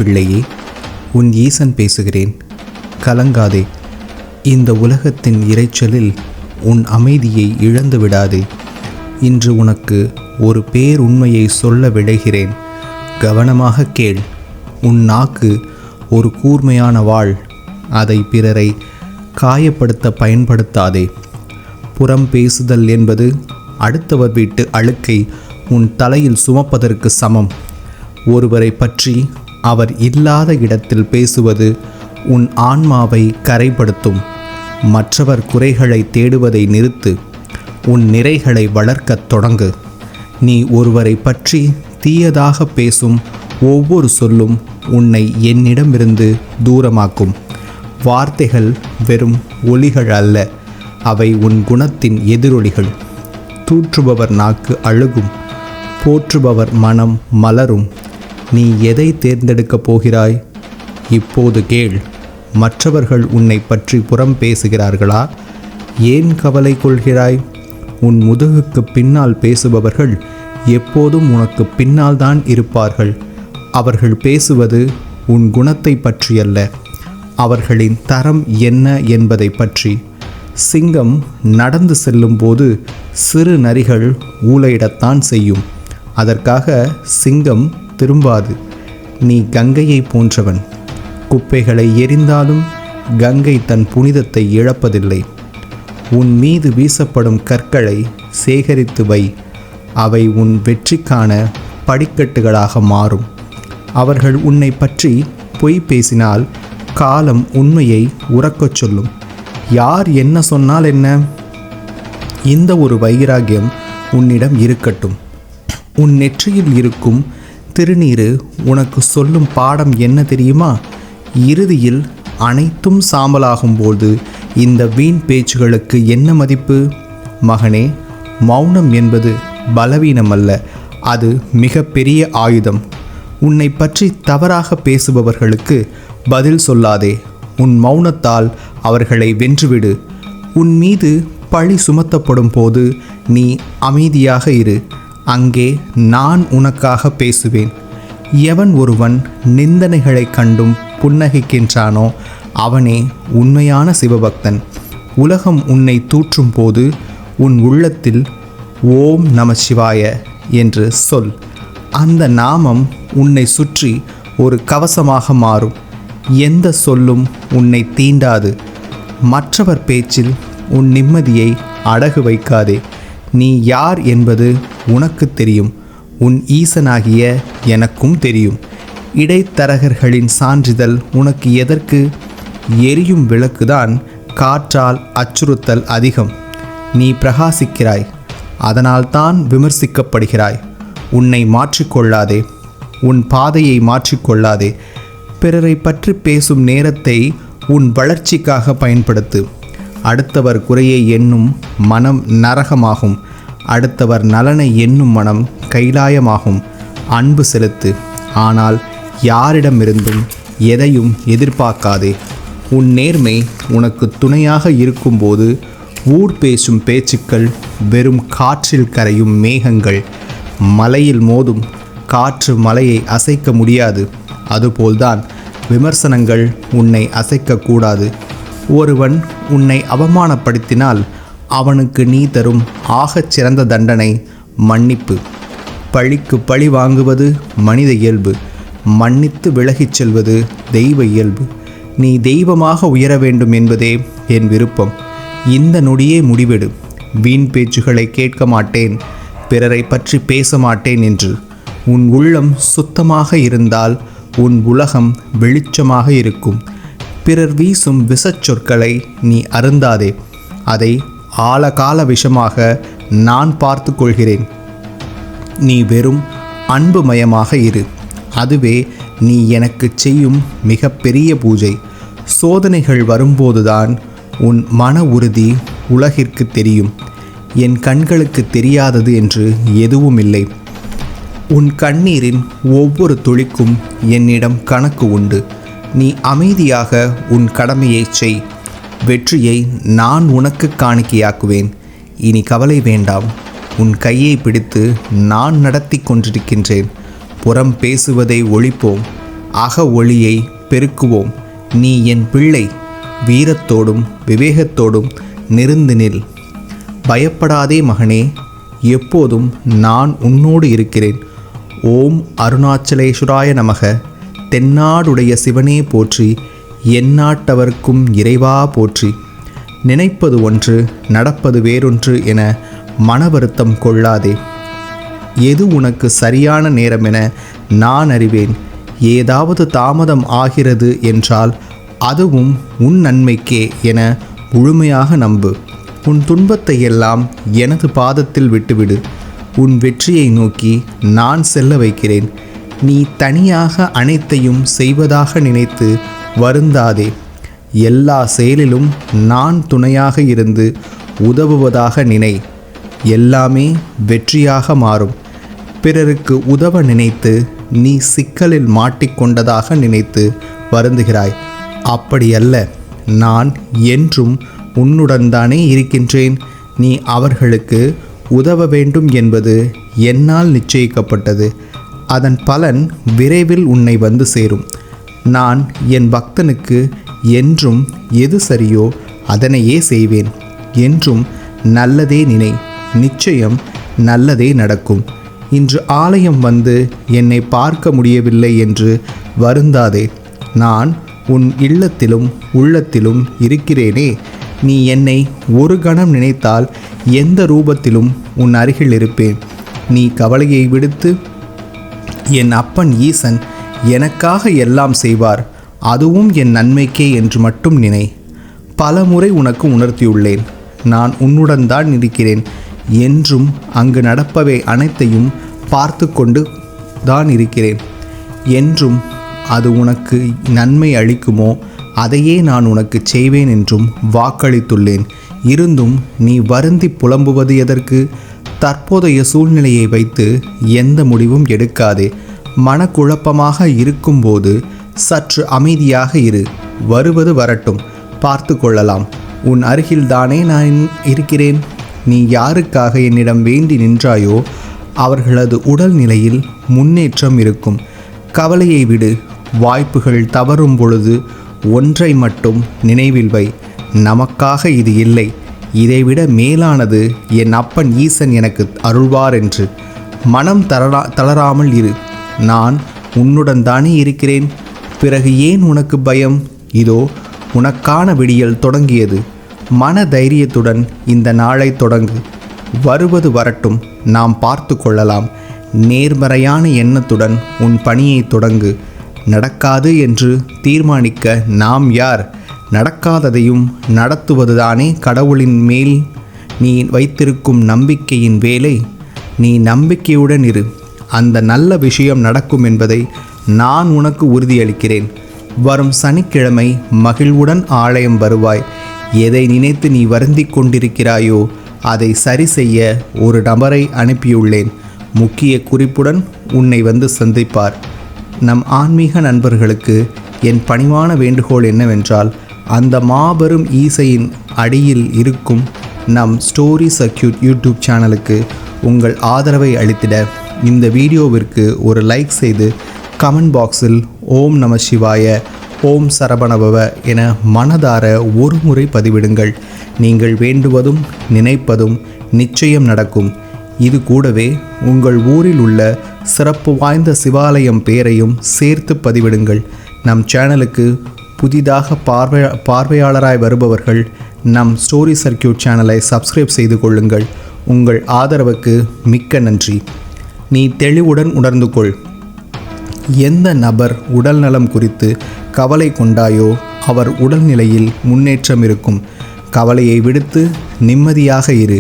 பிள்ளையே, உன் ஈசன் பேசுகிறேன். கலங்காதே. இந்த உலகத்தின் இரைச்சலில் உன் அமைதியை இழந்து விடாதே. இன்று உனக்கு ஒரு பேருண்மையை சொல்ல விளைகிறேன். கவனமாக கேள். உன் நாக்கு ஒரு கூர்மையான வாள். அதை பிறரை காயப்படுத்த பயன்படுத்தாதே. புறம் பேசுதல் என்பது அடுத்தவர் வீட்டு அழுக்கை உன் தலையில் சுமப்பதற்கு சமம். ஒருவரை பற்றி அவர் இல்லாத இடத்தில் பேசுவது உன் ஆன்மாவை கரைப்படுத்தும். மற்றவர் குறைகளை தேடுவதை நிறுத்து. உன் நிறைகளை வளர்க்கத் தொடங்கு. நீ ஒருவரை பற்றி தீயதாக பேசும் ஒவ்வொரு சொல்லும் உன்னை என்னிடமிருந்து தூரமாக்கும். வார்த்தைகள் வெறும் ஒலிகள் அல்ல, அவை உன் குணத்தின் எதிரொலிகள். தூற்றுபவர் நாக்கு அழுகும், போற்றுபவர் மனம் மலரும். நீ எதை தேர்ந்தெடுக்கப் போகிறாய்? இப்போது கேள். மற்றவர்கள் உன்னை பற்றி புறம் பேசுகிறார்களா? ஏன் கவலை கொள்கிறாய்? உன் முதுகுக்கு பின்னால் பேசுபவர்கள் எப்போதும் உனக்கு பின்னால் தான் இருப்பார்கள். அவர்கள் பேசுவது உன் குணத்தை பற்றியல்ல, அவர்களின் தரம் என்ன என்பதை பற்றி. சிங்கம் நடந்து செல்லும்போது சிறு நரிகள் ஊளையிடத்தான் செய்யும். அதற்காக சிங்கம் திரும்பாது. நீ கங்கையை போன்றவன். குப்பைகளை எரிந்தாலும் கங்கை தன் புனிதத்தை இழப்பதில்லை. உன் மீது வீசப்படும் கற்களை சேகரித்து வை. அவை உன் வெற்றிக்கான படிக்கட்டுகளாக மாறும். அவர்கள் உன்னை பற்றி பொய் பேசினால் காலம் உண்மையை உறக்கச் சொல்லும். யார் என்ன சொன்னால் என்ன? இந்த ஒரு வைராகியம் உன்னிடம் இருக்கட்டும். உன் நெற்றியில் இருக்கும் திருநீறு உனக்கு சொல்லும் பாடம் என்ன தெரியுமா? இறுதியில் அனைத்தும் சாம்பலாகும்போது இந்த வீண் பேச்சுகளுக்கு என்ன மதிப்பு? மகனே, மௌனம் என்பது பலவீனம் அல்ல, அது மிக பெரிய ஆயுதம். உன்னை பற்றி தவறாக பேசுபவர்களுக்கு பதில் சொல்லாதே. உன் மௌனத்தால் அவர்களை வென்றுவிடு. உன் மீது பழி சுமத்தப்படும் போது நீ அமைதியாக இரு. அங்கே நான் உனக்காக பேசுவேன். எவன் ஒருவன் நிந்தனைகளை கண்டும் புன்னகைக்கின்றானோ அவனே உண்மையான சிவபக்தன். உலகம் உன்னை தூற்றும் போது உன் உள்ளத்தில் ஓம் நம சிவாய என்று சொல். அந்த நாமம் உன்னை சுற்றி ஒரு கவசமாக மாறும். எந்த சொல்லும் உன்னை தீண்டாது. மற்றவர் பேச்சில் உன் நிம்மதியை அடகு வைக்காதே. நீ யார் என்பது உனக்கு தெரியும். உன் ஈசனாகிய எனக்கும் தெரியும். இடைத்தரகர்களின் சான்றிதழ் உனக்கு எதற்கு? எரியும் விளக்குதான் காற்றால் அச்சுறுத்தல் அதிகம். நீ பிரகாசிக்கிறாய், அதனால்தான் விமர்சிக்கப்படுகிறாய். உன்னை மாற்றிக்கொள்ளாதே. உன் பாதையை மாற்றிக்கொள்ளாதே. பிறரை பற்றி பேசும் நேரத்தை உன் வளர்ச்சிக்காக பயன்படுத்து. அடுத்தவர் குறையை எண்ணும் மனம் நரகமாகும். அடுத்தவர் நலனை எண்ணும் மனம் கைலாயமாகும். அன்பு செலுத்து, ஆனால் யாரிடமிருந்தும் எதையும் எதிர்பார்க்காதே. உன் நேர்மை உனக்கு துணையாக இருக்கும்போது ஊர் பேசும் பேச்சுக்கள் வெறும் காற்றில் கரையும் மேகங்கள். மலையில் மோதும் காற்று மலையை அசைக்க முடியாது. அதுபோல்தான் விமர்சனங்கள் உன்னை அசைக்கக்கூடாது. ஒருவன் உன்னை அவமானப்படுத்தினால் அவனுக்கு நீ தரும் ஆகச் சிறந்த தண்டனை மன்னிப்பு. பழிக்கு பழி வாங்குவது மனித இயல்பு. மன்னித்து விலகிச் செல்வது தெய்வ இயல்பு. நீ தெய்வமாக உயர வேண்டும் என்பதே என் விருப்பம். இந்த நொடியே முடிவெடு. வீண் பேச்சுகளை கேட்க மாட்டேன், பிறரை பற்றி பேச மாட்டேன் என்று. உன் உள்ளம் சுத்தமாக இருந்தால் உன் உலகம் வெளிச்சமாக இருக்கும். பிறர் வீசும் விஷச்சொற்களை நீ அருந்தாதே. அதை ஆழகால விஷமாக நான் பார்த்து கொள்கிறேன். நீ வெறும் அன்புமயமாக இரு. அதுவே நீ எனக்கு செய்யும் மிக பெரிய பூஜை. சோதனைகள் வரும்போதுதான் உன் மன உறுதி உலகிற்கு தெரியும். என் கண்களுக்கு தெரியாதது என்று எதுவும் இல்லை. உன் கண்ணீரின் ஒவ்வொரு துளிக்கும் என்னிடம் கணக்கு உண்டு. நீ அமைதியாக உன் கடமையை செய். வெற்றியை நான் உனக்கு காணிக்கையாக்குவேன். இனி கவலை வேண்டாம். உன் கையை பிடித்து நான் நடத்தி கொண்டிருக்கின்றேன். புறம் பேசுவதை ஒழிப்போம். அக ஒளியை பெருக்குவோம். நீ என் பிள்ளை. வீரத்தோடும் விவேகத்தோடும் நிறுந்து நில். பயப்படாதே மகனே, எப்போதும் நான் உன்னோடு இருக்கிறேன். ஓம் அருணாச்சலேஸ்வராய நமக. தென்னாடுடைய சிவனே போற்றி, எந்நாட்டவர்க்கும் இறைவா போற்றி. நினைப்பது ஒன்று, நடப்பது வேறொன்று என மன வருத்தம் கொள்ளாதே. எது உனக்கு சரியான நேரம் என நான் அறிவேன். ஏதாவது தாமதம் ஆகிறது என்றால் அதுவும் உன் நன்மைக்கே என முழுமையாக நம்பு. உன் துன்பத்தை எல்லாம் எனது பாதத்தில் விட்டுவிடு. உன் வெற்றியை நோக்கி நான் செல்ல வைக்கிறேன். நீ தனியாக அனைத்தையும் செய்வதாக நினைத்து வருந்தாதே. எல்லா செயலிலும் நான் துணையாக இருந்து உதவுவதாக நினை. எல்லாமே வெற்றியாக மாறும். பிறருக்கு உதவ நினைத்து நீ சிக்கலில் மாட்டிக்கொண்டதாக நினைத்து வருந்துகிறாய். அப்படியல்ல. நான் என்றும் உன்னுடன் தானே இருக்கின்றேன். நீ அவர்களுக்கு உதவ வேண்டும் என்பது என்னால் நிச்சயிக்கப்பட்டது. அதன் பலன் விரைவில் உன்னை வந்து சேரும். நான் என் பக்தனுக்கு என்றும் எது சரியோ அதனையே செய்வேன். என்றும் நல்லதே நினை. நிச்சயம் நல்லதே நடக்கும். இன்று ஆலயம் வந்து என்னை பார்க்க முடியவில்லை என்று வருந்தாதே. நான் உன் இல்லத்திலும் உள்ளத்திலும் இருக்கிறேனே. நீ என்னை ஒரு கணம் நினைத்தால் எந்த ரூபத்திலும் உன் அருகில் இருப்பேன். நீ கவலையை விடுத்து, என் அப்பன் ஈசன் எனக்காக எல்லாம் செய்வார், அதுவும் என் நன்மைக்கே என்று மட்டும் நினை. பல முறை உனக்கு உணர்த்தியுள்ளேன். நான் உன்னுடன் தான் இருக்கிறேன். என்றும் அங்கு நடப்பவை அனைத்தையும் பார்த்து கொண்டு தான் இருக்கிறேன். என்றும் அது உனக்கு நன்மை அளிக்குமோ அதையே நான் உனக்கு செய்வேன் என்றும் வாக்களித்துள்ளேன். இருந்தும் நீ வருந்தி புலம்புவது எதற்கு? தற்போதைய சூழ்நிலையை வைத்து எந்த முடிவும் எடுக்காதே. மனக்குழப்பமாக இருக்கும்போது சற்று அமைதியாக இரு. வருவது வரட்டும், பார்த்து கொள்ளலாம். உன் அருகில்தானே நான் இருக்கிறேன். நீ யாருக்காக என்னிடம் வேண்டி நின்றாயோ அவர்களது உடல் நிலையில் முன்னேற்றம் இருக்கும். கவலையை விடு. வாய்ப்புகள் தவறும் பொழுது ஒன்றை மட்டும் நினைவில் வை. நமக்காக இது இல்லை, இதைவிட மேலானது என் அப்பன் ஈசன் எனக்கு அருள்வார் என்று. மனம் தளராமல் இரு. நான் உன்னுடன் தானே இருக்கிறேன். பிறகு ஏன் உனக்கு பயம்? இதோ உனக்கான விடியல் தொடங்கியது. மன தைரியத்துடன் இந்த நாளை தொடங்கு. வருவது வரட்டும், நாம் பார்த்து கொள்ளலாம். நேர்மறையான எண்ணத்துடன் உன் பணியை தொடங்கு. நடக்காது என்று தீர்மானிக்க நாம் யார்? நடக்காததையும் நடத்துவதுதானே கடவுளின் மேல் நீ வைத்திருக்கும் நம்பிக்கையின் வேலை. நீ நம்பிக்கையுடன் இரு. அந்த நல்ல விஷயம் நடக்கும் என்பதை நான் உனக்கு உறுதியளிக்கிறேன். வரும் சனிக்கிழமை மகிழ்வுடன் ஆலயம் வருவாய். எதை நினைத்து நீ வருந்தி கொண்டிருக்கிறாயோ அதை சரி செய்ய ஒரு நபரை அனுப்பியுள்ளேன். முக்கிய குறிப்புடன் உன்னை வந்து சந்திப்பார். நம் ஆன்மீக நண்பர்களுக்கு என் பணிவான வேண்டுகோள் என்னவென்றால், அந்த மாபெரும் ஈசையின் அடியில் இருக்கும் நம் ஸ்டோரி சர்க்யூட் யூடியூப் சேனலுக்கு உங்கள் ஆதரவை அளித்திட இந்த வீடியோவிற்கு ஒரு லைக் செய்து கமெண்ட் பாக்ஸில் ஓம் நம சிவாய, ஓம் சரவணபவ என மனதார ஒரு முறை பதிவிடுங்கள். நீங்கள் வேண்டுவதும் நினைப்பதும் நிச்சயம் நடக்கும். இது கூடவே உங்கள் ஊரில் உள்ள சிறப்பு வாய்ந்த சிவாலயம் பெயரையும் சேர்த்து பதிவிடுங்கள். நம் சேனலுக்கு புதிதாக பார்வையாளராய் வருபவர்கள் நம் ஸ்டோரி சர்க்யூட் சேனலை சப்ஸ்கிரைப் செய்து கொள்ளுங்கள். உங்கள் ஆதரவுக்கு மிக்க நன்றி. நீ தெளிவுடன் உணர்ந்து கொள். எந்த நபர் உடல் நலம் குறித்து கவலை கொண்டாயோ அவர் உடல்நிலையில் முன்னேற்றம் இருக்கும். கவலையை விடுத்து நிம்மதியாக இரு.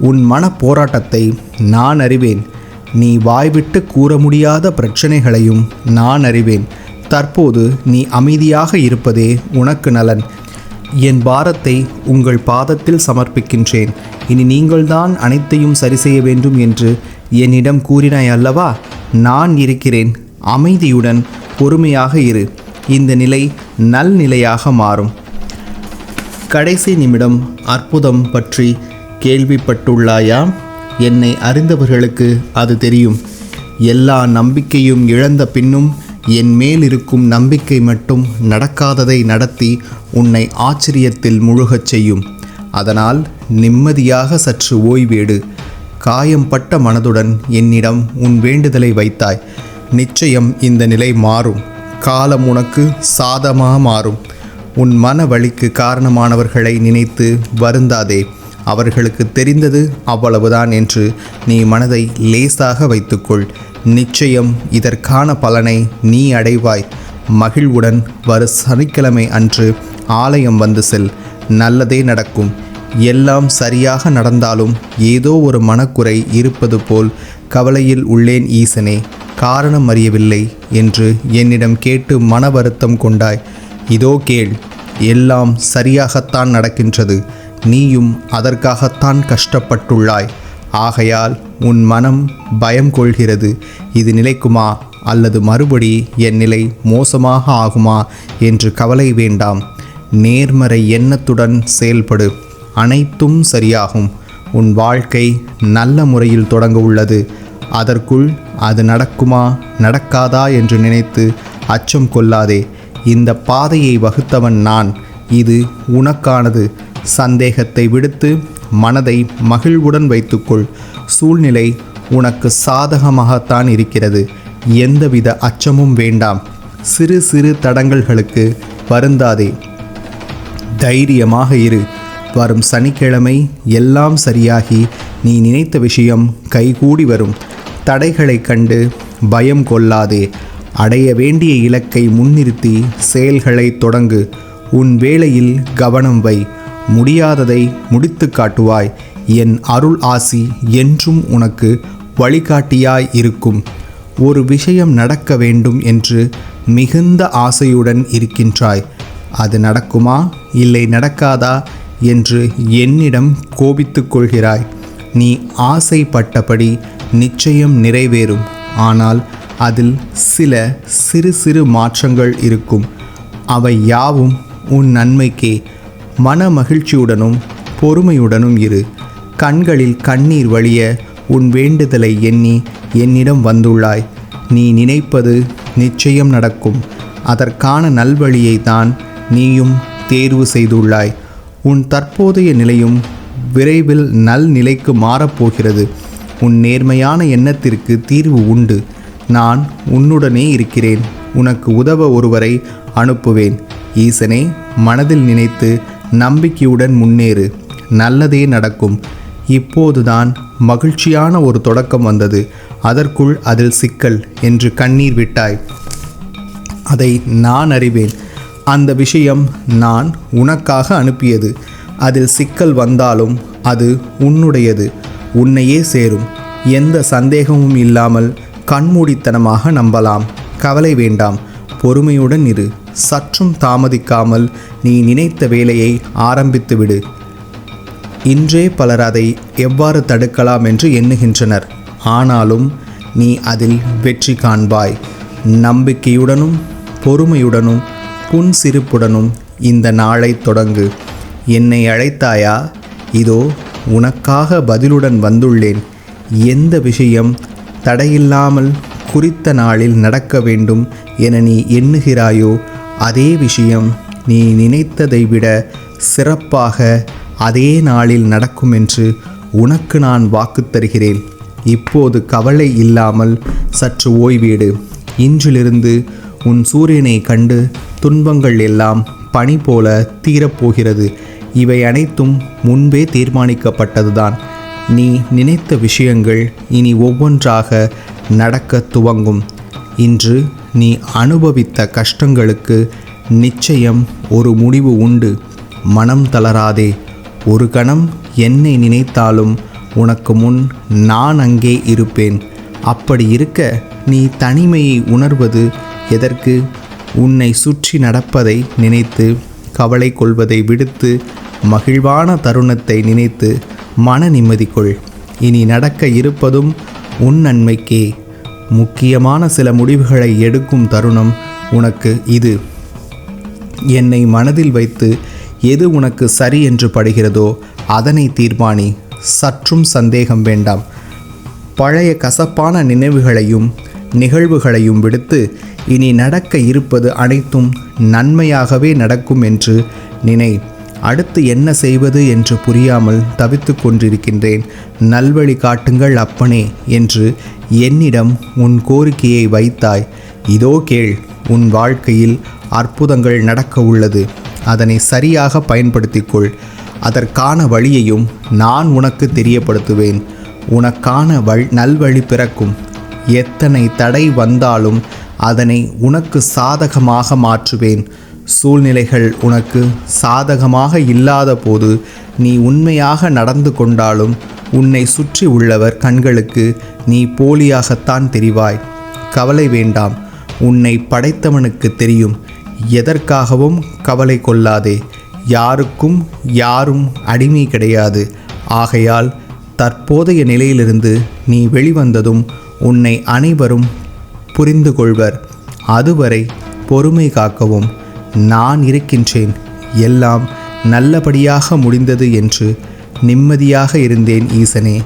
உன் மன போராட்டத்தை நான் அறிவேன். நீ வாய்விட்டு கூற முடியாத பிரச்சனைகளையும் நான் அறிவேன். தற்போது நீ அமைதியாக இருப்பதே உனக்கு நலன். என் பாரத்தை உங்கள் பாதத்தில் சமர்ப்பிக்கின்றேன். இனி நீங்கள்தான் அனைத்தையும் சரி செய்ய வேண்டும் என்று என்னிடம் கூறினாய் அல்லவா? நான் இருக்கிறேன். அமைதியுடன் பொறுமையாக இரு. இந்த நிலை நல்நிலையாக மாறும். கடைசி நிமிடம் அற்புதம் பற்றி கேள்விப்பட்டுள்ளாயா? என்னை அறிந்தவர்களுக்கு அது தெரியும். எல்லா நம்பிக்கையும் இழந்த பின்னும் என் மேல் இருக்கும் நம்பிக்கை மட்டும் நடக்காததை நடத்தி உன்னை ஆச்சரியத்தில் முழுகச் செய்யும். அதனால் நிம்மதியாக சற்று ஓய்வேடு. காயம்பட்ட மனதுடன் என்னிடம் உன் வேண்டுதலை வைத்தாய். நிச்சயம் இந்த நிலை மாறும். காலம் உனக்கு சாதமாக மாறும். உன் மன வலிக்கு காரணமானவர்களை நினைத்து வருந்தாதே. அவர்களுக்கு தெரிந்தது அவ்வளவுதான் என்று நீ மனதை லேசாக வைத்துக்கொள். நிச்சயம் இதற்கான பலனை நீ அடைவாய். மகிழ்வுடன் வரு சனிக்கிழமை அன்று ஆலயம் வந்து செல். நல்லதே நடக்கும். எல்லாம் சரியாக நடந்தாலும் ஏதோ ஒரு மனக்குறை இருப்பது போல் கவலையில் உள்ளேன் ஈசனே, காரணம் அறியவில்லை என்று என்னிடம் கேட்டு மன வருத்தம் கொண்டாய். இதோ கேள், எல்லாம் சரியாகத்தான் நடக்கின்றது. நீயும் அதற்காகத்தான் கஷ்டப்பட்டுள்ளாய். ஆகையால் உன் மனம் பயம் கொள்கிறது. இது நிலைக்குமா அல்லது மறுபடி என் நிலை மோசமாக ஆகுமா என்று கவலை வேண்டாம். நேர்மறை எண்ணத்துடன் செயல்படு. அனைத்தும் சரியாகும். உன் வாழ்க்கை நல்ல முறையில் தொடங்க உள்ளது. அதற்குள் அது நடக்குமா நடக்காதா என்று நினைத்து அச்சம் கொள்ளாதே. இந்த பாதையை வகுத்தவன் நான். இது உனக்கானது. சந்தேகத்தை விடுத்து மனதை மகிழ்வுடன் வைத்துக்கொள். சூழ்நிலை உனக்கு சாதகமாகத்தான் இருக்கிறது. எந்தவித அச்சமும் வேண்டாம். சிறு சிறு தடங்கல்களுக்கு வருந்தாதே. தைரியமாக இரு. வரும் சனிக்கிழமை எல்லாம் சரியாகி நீ நினைத்த விஷயம் கைகூடி வரும். தடைகளை கண்டு பயம் கொள்ளாதே. அடைய வேண்டிய இலக்கை முன்னிறுத்தி செயல்களை தொடங்கு. உன் வேளையில் கவனம் வை. முடியாததை முடித்து காட்டுவாய். என் அருள் ஆசி என்றும் உனக்கு வழிகாட்டியாய் இருக்கும். ஒரு விஷயம் நடக்க வேண்டும் என்று மிகுந்த ஆசையுடன் இருக்கின்றாய். அது நடக்குமா இல்லை நடக்காதா என்று என்னிடம் கோபித்துக் கொள்கிறாய். நீ ஆசைப்பட்டபடி நிச்சயம் நிறைவேறும். ஆனால் அதில் சில சிறு சிறு மாற்றங்கள் இருக்கும். அவை யாவும் உன் நன்மைக்கே. மன மகிழ்ச்சியுடனும் பொறுமையுடனும் இரு. கண்களில் கண்ணீர் வழிய உன் வேண்டுதலை எண்ணி என்னிடம் வந்துள்ளாய். நீ நினைப்பது நிச்சயம் நடக்கும். அதற்கான நல்வழியை தான் நீயும் தேர்வு செய்துள்ளாய். உன் தற்போதைய நிலையும் விரைவில் நல் நிலைக்கு மாறப்போகிறது. உன் நேர்மையான எண்ணத்திற்கு தீர்வு உண்டு. நான் உன்னுடனே இருக்கிறேன். உனக்கு உதவ ஒருவரை அனுப்புவேன். ஈசனே, மனதில் நினைத்து நம்பிக்கையுடன் முன்னேறு. நல்லதே நடக்கும். இப்போதுதான் மகிழ்ச்சியான ஒரு தொடக்கம் வந்தது. அதற்குள் அதில் சிக்கல் என்று கண்ணீர் விட்டாய். அதை நான் அறிவேன். அந்த விஷயம் நான் உனக்காக அனுப்பியது. அதில் சிக்கல் வந்தாலும் அது உன்னுடையது. உன்னையே சேரும். எந்த சந்தேகமும் இல்லாமல் கண்மூடித்தனமாக நம்பலாம். கவலை வேண்டாம். பொறுமையுடன் இரு. சற்றும் தாமதிக்காமல் நீ நினைத்த வேலையை ஆரம்பித்துவிடு. இன்றே பலர் அதை எவ்வாறு தடுக்கலாம் என்று எண்ணுகின்றனர். ஆனாலும் நீ அதில் வெற்றி காண்பாய். நம்பிக்கையுடனும் பொறுமையுடனும் புன்சிரிப்புடனும் இந்த நாளை தொடங்கு. என்னை அழைத்தாயா? இதோ உனக்காக பதிலுடன் வந்துள்ளேன். எந்த விஷயம் தடையில்லாமல் குறித்த நாளில் நடக்க வேண்டும் என நீ எண்ணுகிறாயோ அதே விஷயம் நீ நினைத்ததை விட சிறப்பாக அதே நாளில் நடக்கும் என்று உனக்கு நான் வாக்கு தருகிறேன். இப்போது கவலை இல்லாமல் சற்று ஓய்வீடு. இன்றிலிருந்து உன் சூரியனை கண்டு துன்பங்கள் எல்லாம் பனி போல தீரப்போகிறது. இவை அனைத்தும் முன்பே தீர்மானிக்கப்பட்டதுதான். நீ நினைத்த விஷயங்கள் இனி ஒவ்வொன்றாக நடக்க துவங்கும். இன்று நீ அனுபவித்த கஷ்டங்களுக்கு நிச்சயம் ஒரு முடிவு உண்டு. மனம் தளராதே. ஒரு கணம் என்னை நினைத்தாலும் உனக்கு முன் நான் அங்கே இருப்பேன். அப்படி இருக்க நீ தனிமையை உணர்வது எதற்கு? உன்னை சுற்றி நடப்பதை நினைத்து கவலை கொள்வதை விடுத்து மகிழ்வான தருணத்தை நினைத்து மன நிம்மதி கொள். இனி நடக்க இருப்பதும் உன் நன்மைக்கே. முக்கியமான சில முடிவுகளை எடுக்கும் தருணம் உனக்கு இது. என்னை மனதில் வைத்து எது உனக்கு சரி என்று படுகிறதோ அதனை தீர்மானி. சற்றும் சந்தேகம் வேண்டாம். பழைய கசப்பான நினைவுகளையும் நிகழ்வுகளையும் விடுத்து இனி நடக்க இருப்பது அனைத்தும் நன்மையாகவே நடக்கும் என்று நினை. அடுத்து என்ன செய்வது என்று புரியாமல் தவித்து கொண்டிருக்கின்றேன். நல்வழி காட்டுங்கள் அப்பனே என்று என்னிடம் உன் கோரிக்கையை வைத்தாய். இதோ கேள், உன் வாழ்க்கையில் அற்புதங்கள் நடக்க உள்ளது. அதனை சரியாக பயன்படுத்திக்கொள். அதற்கான வழியையும் நான் உனக்கு தெரியப்படுத்துவேன். உனக்கான நல்வழி பிறக்கும். எத்தனை தடை வந்தாலும் அதனை உனக்கு சாதகமாக மாற்றுவேன். சூழ்நிலைகள் உனக்கு சாதகமாக இல்லாத போது நீ உண்மையாக நடந்து கொண்டாலும் உன்னை சுற்றி உள்ளவர் கண்களுக்கு நீ போலியாகத்தான் தெரிவாய். கவலை வேண்டாம், உன்னை படைத்தவனுக்கு தெரியும். எதற்காகவும் கவலை கொள்ளாதே. யாருக்கும் யாரும் அடிமை கிடையாது. ஆகையால் தற்போதைய நிலையிலிருந்து நீ வெளிவந்ததும் உன்னை அனைவரும் புரிந்து கொள்வர். அதுவரை பொறுமை காக்கவும். நான் இருக்கின்றேன். எல்லாம் நல்லபடியாக முடிந்தது என்று நிம்மதியாக இருந்தேன் ஈசனே.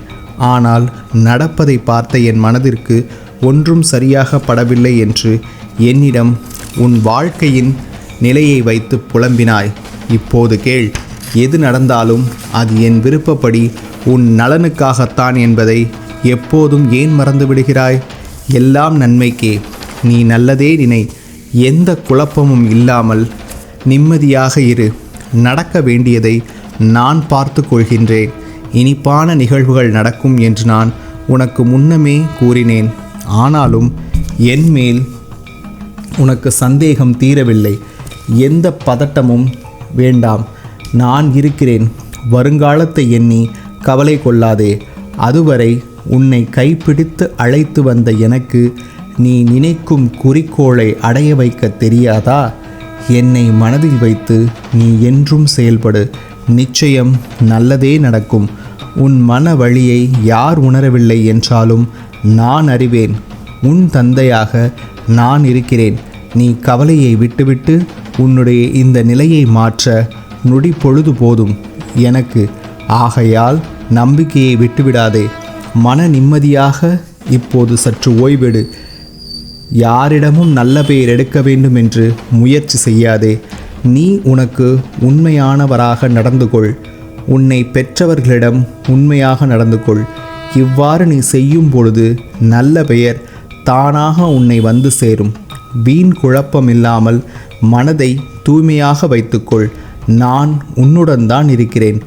ஆனால் நடப்பதை பார்த்த என் மனதிற்கு ஒன்றும் சரியாக படவில்லை என்று என்னிடம் உன் வாழ்க்கையின் நிலையை வைத்து புலம்பினாய். இப்போது கேள், எது நடந்தாலும் அது என் விருப்பப்படி உன் நலனுக்காகத்தான் என்பதை எப்போதும் ஏன் மறந்து விடுகிறாய்? எல்லாம் நன்மைக்கே. நீ நல்லதே நினை. எந்த குழப்பமும் இல்லாமல் நிம்மதியாக இரு. நடக்க வேண்டியதை நான் பார்த்து கொள்கின்றேன். இனிப்பான நிகழ்வுகள் நடக்கும் என்று நான் உனக்கு முன்னமே கூறினேன். ஆனாலும் என் மேல் உனக்கு சந்தேகம் தீரவில்லை. எந்த பதட்டமும் வேண்டாம். நான் இருக்கிறேன். வருங்காலத்தை எண்ணி கவலை கொள்ளாதே. அதுவரை உன்னை கைப்பிடித்து அழைத்து வந்த எனக்கு நீ நினைக்கும் குறிக்கோளை அடைய வைக்க தெரியாதா? என்னை மனதில் வைத்து நீ என்றும் செயல்படு. நிச்சயம் நல்லதே நடக்கும். உன் மன வழியை யார் உணரவில்லை என்றாலும் நான் அறிவேன். உன் தந்தையாக நான் இருக்கிறேன். நீ கவலையை விட்டுவிட்டு உன்னுடைய இந்த நிலையை மாற்ற நொடி பொழுது போதும் எனக்கு. ஆகையால் நம்பிக்கையை விட்டுவிடாதே. மன நிம்மதியாக இப்போது சற்று ஓய்வெடு. யாரிடமும் நல்ல பெயர் எடுக்க வேண்டும் என்று முயற்சி செய்யாதே. நீ உனக்கு உண்மையானவராக நடந்து கொள். உன்னை பெற்றவர்களிடம் உண்மையாக நடந்து கொள். இவ்வாறு நீ செய்யும் பொழுது நல்ல பெயர் தானாக உன்னை வந்து சேரும். வீண் குழப்பமில்லாமல் மனதை தூய்மையாக வைத்துக்கொள். நான் உன்னுடன் தான் இருக்கிறேன்.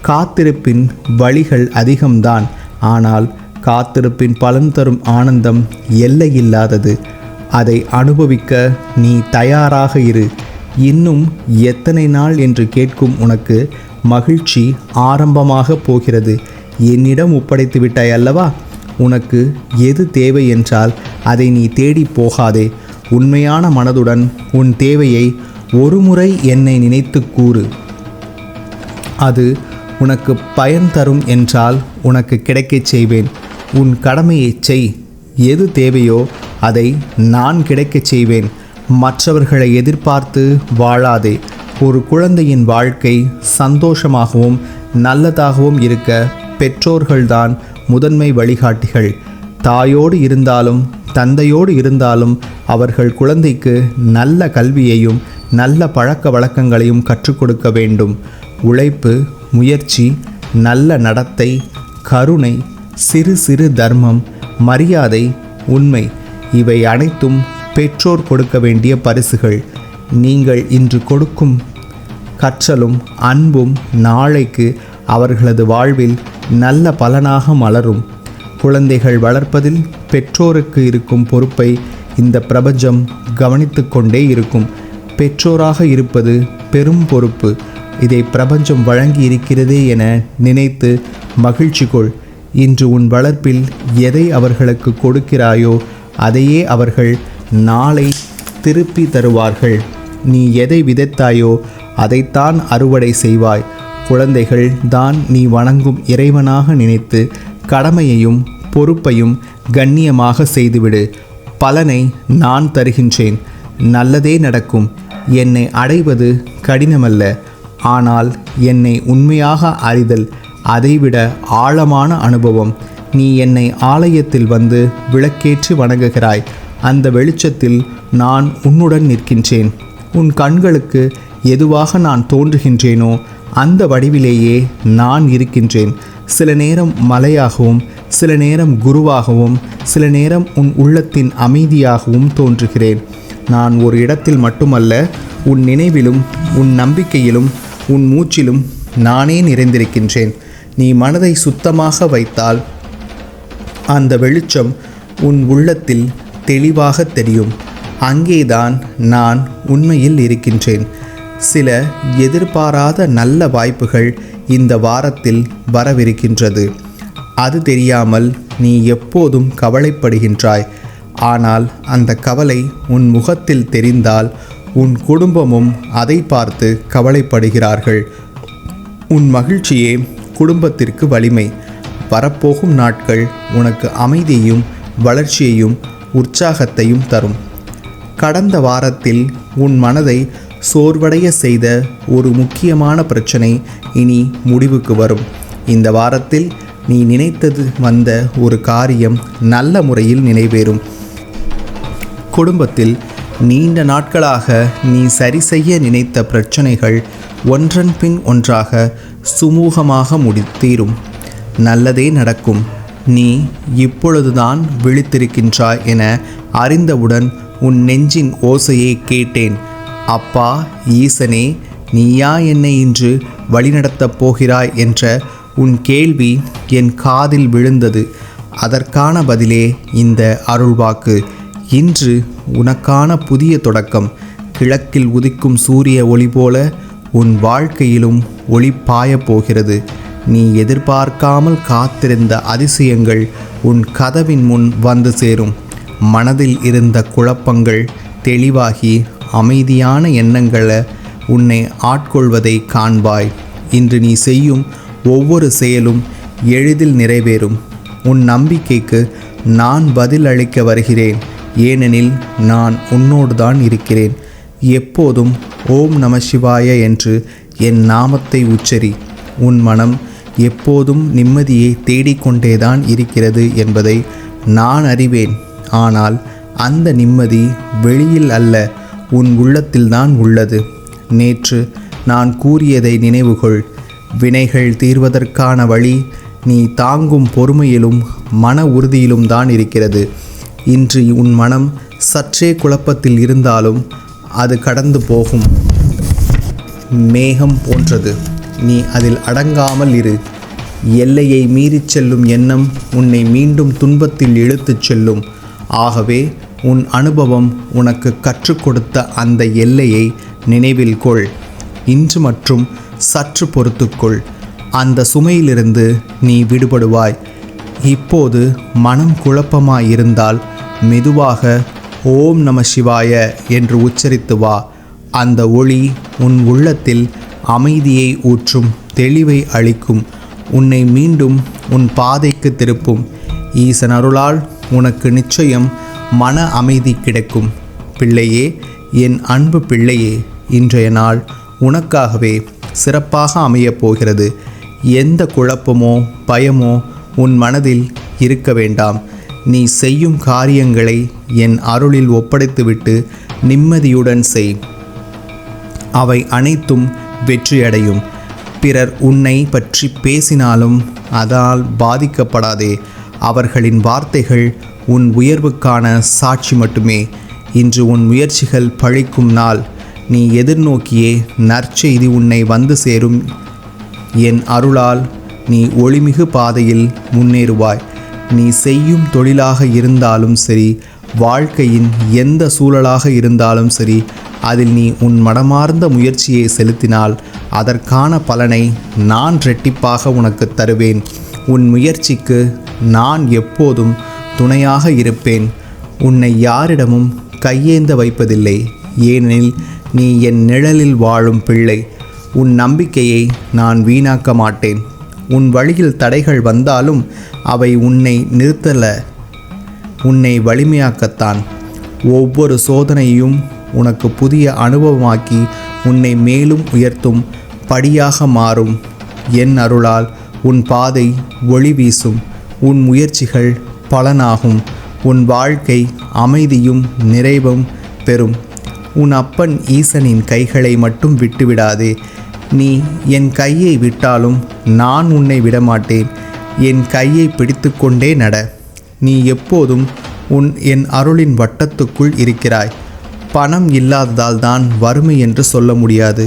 காத்திருப்பின் வழிகள் அதிகம்தான். ஆனால் காத்திருப்பின் பலன் தரும் ஆனந்தம் எல்லையில்லாதது. அதை அனுபவிக்க நீ தயாராக இரு. இன்னும் எத்தனை நாள் என்று கேட்கும் உனக்கு மகிழ்ச்சி ஆரம்பமாக போகிறது. என்னிடம் ஒப்படைத்து விட்டாய் அல்லவா? உனக்கு எது தேவை என்றால் அதை நீ தேடி போகாதே. உண்மையான மனதுடன் உன் தேவையை ஒருமுறை என்னை நினைத்து கூறு. அது உனக்கு பயன் தரும் என்றால் உனக்கு கிடைக்கச் செய்வேன். உன் கடமையை செய். எது தேவையோ அதை நான் கிடைக்கச் செய்வேன். மற்றவர்களை எதிர்பார்த்து வாழாதே. ஒரு குழந்தையின் வாழ்க்கை சந்தோஷமாகவும் நல்லதாகவும் இருக்க பெற்றோர்கள்தான் முதன்மை வழிகாட்டிகள். தாயோடு இருந்தாலும் தந்தையோடு இருந்தாலும் அவர்கள் குழந்தைக்கு நல்ல கல்வியையும் நல்ல பழக்க வழக்கங்களையும் கற்றுக் கொடுக்க வேண்டும். உழைப்பு, முயற்சி, நல்ல நடத்தை, கருணை, சிறு சிறு தர்மம், மரியாதை, உண்மை இவை அனைத்தும் பெற்றோர் கொடுக்க வேண்டிய பரிசுகள். நீங்கள் இன்று கொடுக்கும் கற்றலும் அன்பும் நாளைக்கு அவர்களது வாழ்வில் நல்ல பலனாக மலரும். குழந்தைகள் வளர்ப்பதில் பெற்றோருக்கு இருக்கும் பொறுப்பை இந்த பிரபஞ்சம் கவனித்து கொண்டே இருக்கும். பெற்றோராக இருப்பது பெரும் பொறுப்பு. இதை பிரபஞ்சம் வழங்கி இருக்கிறதே என நினைத்து மகிழ்ச்சி கொள். இன்று உன் வளர்ப்பில் எதை அவர்களுக்கு கொடுக்கிறாயோ அதையே அவர்கள் நாளை திருப்பி தருவார்கள். நீ எதை விதைத்தாயோ அதைத்தான் அறுவடை செய்வாய். குழந்தைகள் தான் நீ வணங்கும் இறைவனாக நினைத்து கடமையையும் பொறுப்பையும் கண்ணியமாக செய்துவிடு. பலனை நான் தருகின்றேன். நல்லதே நடக்கும். என்னை அடைவது கடினமல்ல. ஆனால் என்னை உண்மையாக அறிதல் அதைவிட ஆழமான அனுபவம். நீ என்னை ஆலயத்தில் வந்து விளக்கேற்றி வணங்குகிறாய். அந்த வெளிச்சத்தில் நான் உன்னுடன் நிற்கின்றேன். உன் கண்களுக்கு எதுவாக நான் தோன்றுகின்றேனோ அந்த வடிவிலேயே நான் இருக்கின்றேன். சில நேரம் மலையாகவும், சில நேரம் குருவாகவும், சில நேரம் உன் உள்ளத்தின் அமைதியாகவும் தோன்றுகிறேன். நான் ஒரு இடத்தில் மட்டுமல்ல, உன் நினைவிலும், உன் நம்பிக்கையிலும், உன் மூச்சிலும் நானே நிறைந்திருக்கின்றேன். நீ மனதை சுத்தமாக வைத்தால் அந்த வெளிச்சம் உன் உள்ளத்தில் தெளிவாக தெரியும். அங்கேதான் நான் உண்மையில் இருக்கின்றேன். சில எதிர்பாராத நல்ல வாய்ப்புகள் இந்த வாரத்தில் வரவிருக்கின்றது. அது தெரியாமல் நீ எப்போதும் கவலைப்படுகின்றாய். ஆனால் அந்த கவலை உன் முகத்தில் தெரிந்தால் உன் குடும்பமும் அதை பார்த்து கவலைப்படுகிறார்கள். உன் மகிழ்ச்சியே குடும்பத்திற்கு வலிமை. வரப்போகும் நாட்கள் உனக்கு அமைதியையும் வளர்ச்சியையும் உற்சாகத்தையும் தரும். கடந்த வாரத்தில் உன் மனதை சோர்வடைய செய்த ஒரு முக்கியமான பிரச்சனை இனி முடிவுக்கு வரும். இந்த வாரத்தில் நீ நினைத்தது வந்த ஒரு காரியம் நல்ல முறையில் நிறைவேறும். குடும்பத்தில் நீண்ட நாட்களாக நீ சரி செய்ய நினைத்த பிரச்சனைகள் ஒன்றன் பின் ஒன்றாக சுமூகமாக தீரும். நல்லதே நடக்கும். நீ இப்பொழுதுதான் விழித்திருக்கின்றாய் என அறிந்தவுடன் உன் நெஞ்சின் ஓசையை கேட்டேன். அப்பா ஈசனே, நீயா என்னை இன்று வழிநடத்தப் போகிறாய் என்ற உன் கேள்வி என் காதில் விழுந்தது. அதற்கான பதிலே இந்த அருள்வாக்கு. இன்று உனக்கான புதிய தொடக்கம். கிழக்கில் உதிக்கும் சூரிய ஒளி போல உன் வாழ்க்கையிலும் ஒளி பாயப் போகிறது. நீ எதிர்பார்க்காமல் காத்திருந்த அதிசயங்கள் உன் கதவின் முன் வந்து சேரும். மனதில் இருந்த குழப்பங்கள் தெளிவாகி அமைதியான எண்ணங்களை உன்னை ஆட்கொள்வதை காண்பாய். இன்று நீ செய்யும் ஒவ்வொரு செயலும் எளிதில் நிறைவேறும். உன் நம்பிக்கைக்கு நான் பதில் அளிக்க வருகிறேன். ஏனெனில் நான் உன்னோடு தான் இருக்கிறேன். எப்போதும் ஓம் நம சிவாய என்று என் நாமத்தை உச்சரி. உன் மனம் எப்போதும் நிம்மதியை தேடிக்கொண்டேதான் இருக்கிறது என்பதை நான் அறிவேன். ஆனால் அந்த நிம்மதி வெளியில் அல்ல, உன் உள்ளத்தில்தான் உள்ளது. நேற்று நான் கூறியதை நினைவுகொள். வினைகள் தீர்வதற்கான வழி நீ தாங்கும் பொறுமையிலும் மன உறுதியிலும் தான் இருக்கிறது. இன்று உன் மனம் சற்றே குழப்பத்தில் இருந்தாலும் அது கடந்து போகும். மேகம் போன்றது. நீ அதில் அடங்காமல் இரு. எல்லையை மீறிச் செல்லும் எண்ணம் உன்னை மீண்டும் துன்பத்தில் இழுத்துச் செல்லும். ஆகவே உன் அனுபவம் உனக்கு கற்றுக் கொடுத்த அந்த எல்லையை நினைவில் கொள். இன்று மற்றும் சற்று பொறுத்துக்கொள். அந்த சுமையிலிருந்து நீ விடுபடுவாய். இப்போது மனம் குழப்பமாயிருந்தால் மெதுவாக ஓம் நம சிவாய என்று உச்சரித்து வா. அந்த ஒளி உன் உள்ளத்தில் அமைதியை ஊற்றும், தெளிவை அளிக்கும், உன்னை மீண்டும் உன் பாதைக்கு திருப்பும். ஈசன் அருளால் உனக்கு நிச்சயம் மன அமைதி கிடைக்கும். பிள்ளையே, என் அன்பு பிள்ளையே, இன்றைய நாள் உனக்காகவே சிறப்பாக அமையப் போகிறது. எந்த குழப்பமோ பயமோ உன் மனதில் இருக்க வேண்டாம். நீ செய்யும் காரியங்களை என் அருளில் ஒப்படைத்துவிட்டு நிம்மதியுடன் செய். அவை அனைத்தும் வெற்றியடையும். பிறர் உன்னை பற்றி பேசினாலும் அதால் பாதிக்கப்படாதே. அவர்களின் வார்த்தைகள் உன் உயர்வுக்கான சாட்சி மட்டுமே. இன்று உன் முயற்சிகள் பழிக்கும் நாள். நீ எதிர்நோக்கியே நற்செய்தி உன்னை வந்து சேரும். என் அருளால் நீ ஒளிமிகு பாதையில் முன்னேறுவாய். நீ செய்யும் தொழிலாக இருந்தாலும் சரி, வாழ்க்கையின் எந்த சூழலாக இருந்தாலும் சரி, அதில் நீ உன் மனமார்ந்த முயற்சியை செலுத்தினால் அதற்கான பலனை நான் இரட்டிப்பாக உனக்கு தருவேன். உன் முயற்சிக்கு நான் எப்போதும் துணையாக இருப்பேன். உன்னை யாரிடமும் கையேந்த வைப்பதில்லை. ஏனெனில் நீ என் நிழலில் வாழும் பிள்ளை. உன் நம்பிக்கையை நான் வீணாக்க மாட்டேன். உன் வழியில் தடைகள் வந்தாலும் அவை உன்னை நிறுத்தல, உன்னை வலிமையாக்கத்தான். ஒவ்வொரு சோதனையும் உனக்கு புதிய அனுபவமாக்கி உன்னை மேலும் உயர்த்தும் படியாக மாறும். என் அருளால் உன் பாதை ஒளி வீசும். உன் முயற்சிகள் பலனாகும். உன் வாழ்க்கை அமைதியும் நிறைவும் பெறும். உன் அப்பன் ஈசனின் கைகளை மட்டும் விட்டுவிடாதே. நீ என் கையை விட்டாலும் நான் உன்னை விடமாட்டேன். என் கையை பிடித்து கொண்டே நட. நீ எப்போதும் என் அருளின் வட்டத்துக்குள் இருக்கிறாய். பணம் இல்லாததால் தான் வறுமை என்று சொல்ல முடியாது.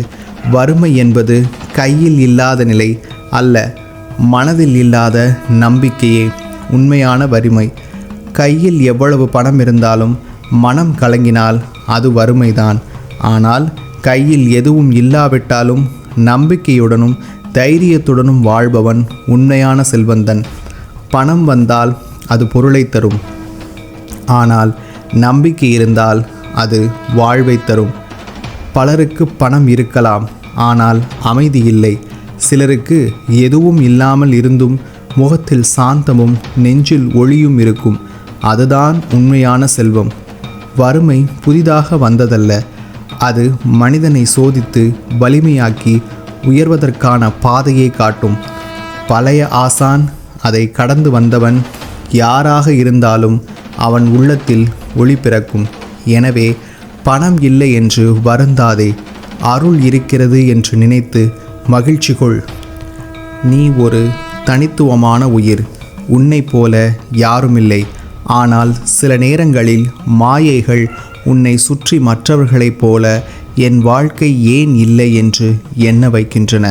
வறுமை என்பது கையில் இல்லாத நிலை அல்ல, மனதில் இல்லாத நம்பிக்கையே உண்மையான வறுமை. கையில் எவ்வளவு பணம் இருந்தாலும் மனம் கலங்கினால் அது வறுமைதான். ஆனால் கையில் எதுவும் இல்லாவிட்டாலும் நம்பிக்கையுடனும் தைரியத்துடனும் வாழ்பவன் உண்மையான செல்வந்தன். பணம் வந்தால் அது பொருளை தரும், ஆனால் நம்பிக்கை இருந்தால் அது வாழ்வை தரும். பலருக்கு பணம் இருக்கலாம், ஆனால் அமைதி இல்லை. சிலருக்கு எதுவும் இல்லாமல் இருந்தும் முகத்தில் சாந்தமும் நெஞ்சில் ஒளியும் இருக்கும். அதுதான் உண்மையான செல்வம். வறுமை புதிதாக வந்ததல்ல, அது மனிதனை சோதித்து வலிமையாக்கி உயர்வதற்கான பாதையை காட்டும். பழைய ஆசான் அதை கடந்து வந்தவன் யாராக இருந்தாலும் அவன் உள்ளத்தில் ஒளி பிறக்கும். எனவே பணம் இல்லை என்று வருந்தாதே, அருள் இருக்கிறது என்று நினைத்து மகிழ்ச்சி கொள். நீ ஒரு தனித்துவமான உயிர், உன்னை போல யாருமில்லை. ஆனால் சில நேரங்களில் மாயைகள் உன்னை சுற்றி மற்றவர்களைப் போல என் வாழ்க்கை ஏன் இல்லை என்று எண்ண வைக்கின்றன.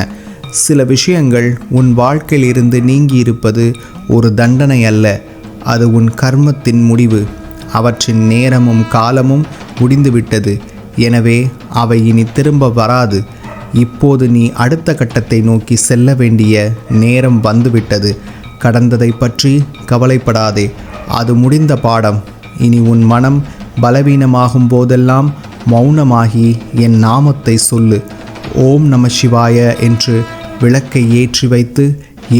சில விஷயங்கள் உன் வாழ்க்கையிலிருந்து நீங்கியிருப்பது ஒரு தண்டனை அல்ல, அது உன் கர்மத்தின் முடிவு. அவற்றின் நேரமும் காலமும் முடிந்துவிட்டது. எனவே அவை இனி திரும்ப வராது. இப்போது நீ அடுத்த கட்டத்தை நோக்கி செல்ல வேண்டிய நேரம் வந்துவிட்டது. கடந்ததை பற்றி கவலைப்படாதே, அது முடிந்த பாடம். இனி உன் மனம் பலவீனமாகும் போதெல்லாம் மௌனமாகி என் நாமத்தை சொல்லு. ஓம் நம சிவாய என்று விளக்கை ஏற்றி வைத்து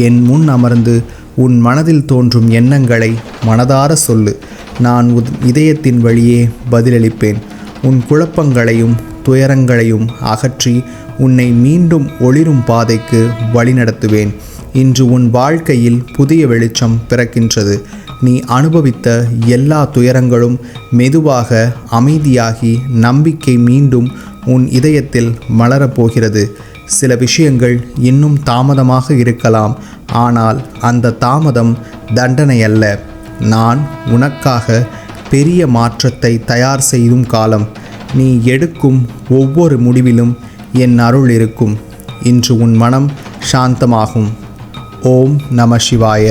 என் முன் அமர்ந்து உன் மனதில் தோன்றும் எண்ணங்களை மனதார சொல்லு. நான் இதயத்தின் வழியே பதிலளிப்பேன். உன் குழப்பங்களையும் துயரங்களையும் அகற்றி உன்னை மீண்டும் ஒளிரும் பாதைக்கு வழிநடத்துவேன். இன்று உன் வாழ்க்கையில் புதிய வெளிச்சம் பிறக்கின்றது. நீ அனுபவித்த எல்லா துயரங்களும் மெதுவாக அமைதியாகி நம்பிக்கை மீண்டும் உன் இதயத்தில் மலரப்போகிறது. சில விஷயங்கள் இன்னும் தாமதமாக இருக்கலாம், ஆனால் அந்த தாமதம் தண்டனை அல்ல. நான் உனக்காக பெரிய மாற்றத்தை தயார் செய்யும் காலம். நீ எடுக்கும் ஒவ்வொரு முடிவிலும் என் அருள் இருக்கும். இன்று உன் மனம் சாந்தமாகும். ஓம் நம சிவாய.